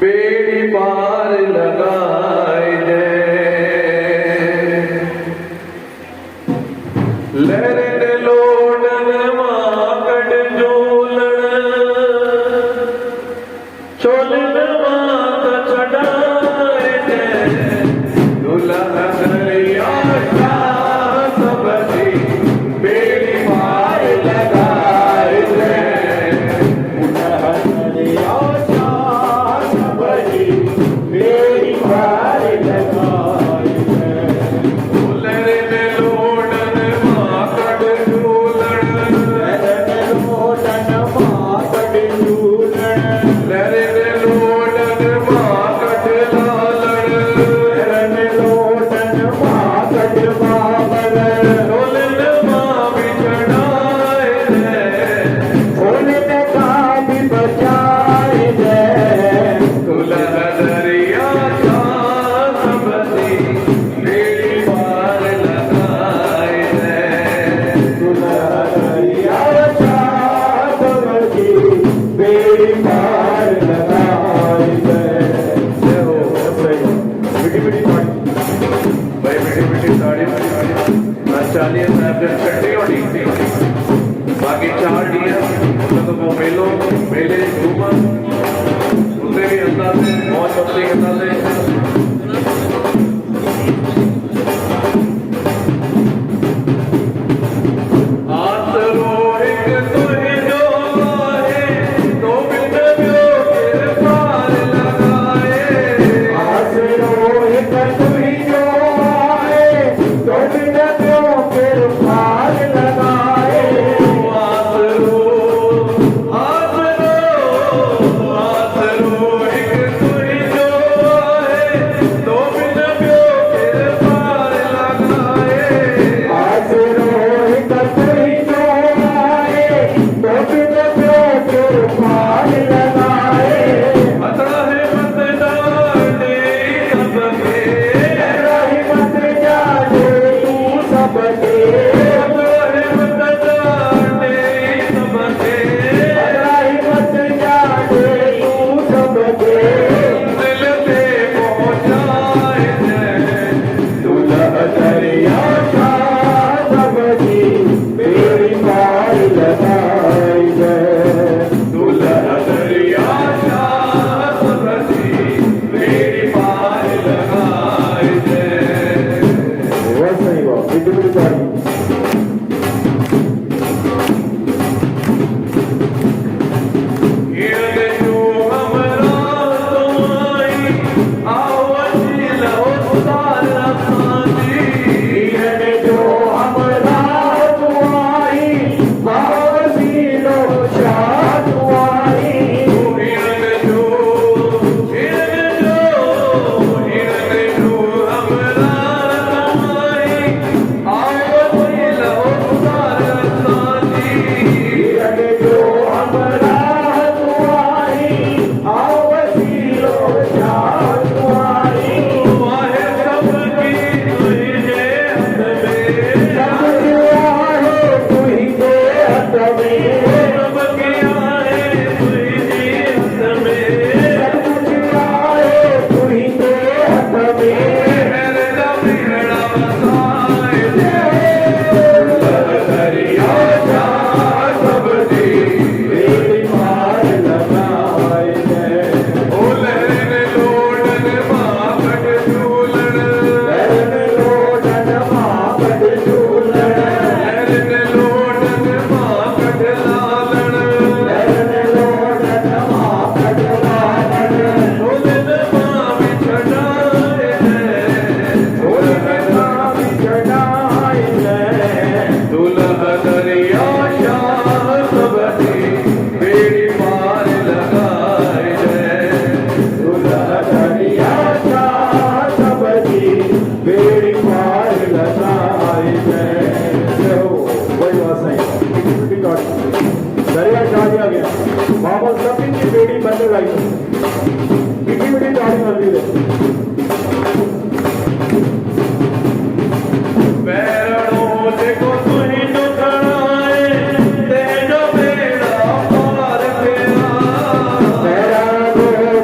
बेड़ी पार लगाए दे लहर लोडन माकड़ झूलन चोलन मात चढ़ाए दे दुल्हा दरिया सबरी बेड़ी पार लगाए दे दुल्हा दरिया सबरी बेड़ी पार लगाए दे लहर लोडन माकड़ झूलन लहर लोडन माकड़ झूलन लहर लोडन माकड़ लालन लहर लोडन माकड़ बाबर ढोलन मां भी चढ़ाए दे ढोलन का भी बचाए दे दुल्हा दरिया सबरी बेड़ी पार लगाए दे दुल्हा दरिया सबरी बेड़ी पार लगाए दे जय हो सही मीठी मीठी ताड़ी भाई मीठी मीठी ताड़ी चालीस साहब छठी होनी बाकी 4 डी तो मेलो मेले झूम उससे भी अंदाजे मौज मस्ती के अंदाजे आसरो एक तुझे जो आए तो बिन ब्यो के पार लगाए आसरो एक तुझे जो आए तो बिन ब्यो के पार लगाए आसरो आसरो आसरो एक तुझे जो आए तो बिन ब्यो के पार लगाए आसरो एक तुझे जो आए तो बिन ब्यो के पार लगाए अतः है मत जाने सबके रही मत जाने तू सबके अतः है मत जाने सबके रही मत जाने तू सबके दिल पे पहुंचाए दे दुल्हा दरिया सबरी बेड़ी पार लगाए दे दुल्हा दरिया सबरी बेड़ी पार लगाए दे वैसे ही वो बिल्कुल सही ये जो हमरा तुम्हारी आवाज़ लो सारा साजी ये जो हमरा तुम्हारी आवाज़ लो तुम्हारी ये जो हमरा तुम्हारी आवाज़ लो सारा साजी ये जो हमरा तुम्हारी आवाज़ लो तुम्हारी वाहे सबकी तुझे हद में सबकी आहे तुझे हद में सबकी आहे तुझे हद में सबकी आहे तुझे हद में मेरे का बिगड़ा बसाए दे दुल्हा दरिया सबरी बेड़ी पार लगाए दे ओ लहर लोडन माकड़ झूलन लहर लोडन माकड़ झूलन लहर लोडन माकड़ लालन लहर लोडन माकड़ लालन ढोलन मां भी चढ़ाए दे ढोलन मां भी चढ़ाए दे दुल्हा दरिया सबरी बेड़ी पार लगाए दे दुल्हा दरिया सबरी बेड़ी पार लगाए दे जय हो वही बात सही दरिया जा गया वापस सभी की बेड़ी बंद लगाई मीठी मीठी ताड़ी मर दी पैरों देखो तुझे जो खड़ाए तेजो बेड़ा पार तेरा पैरों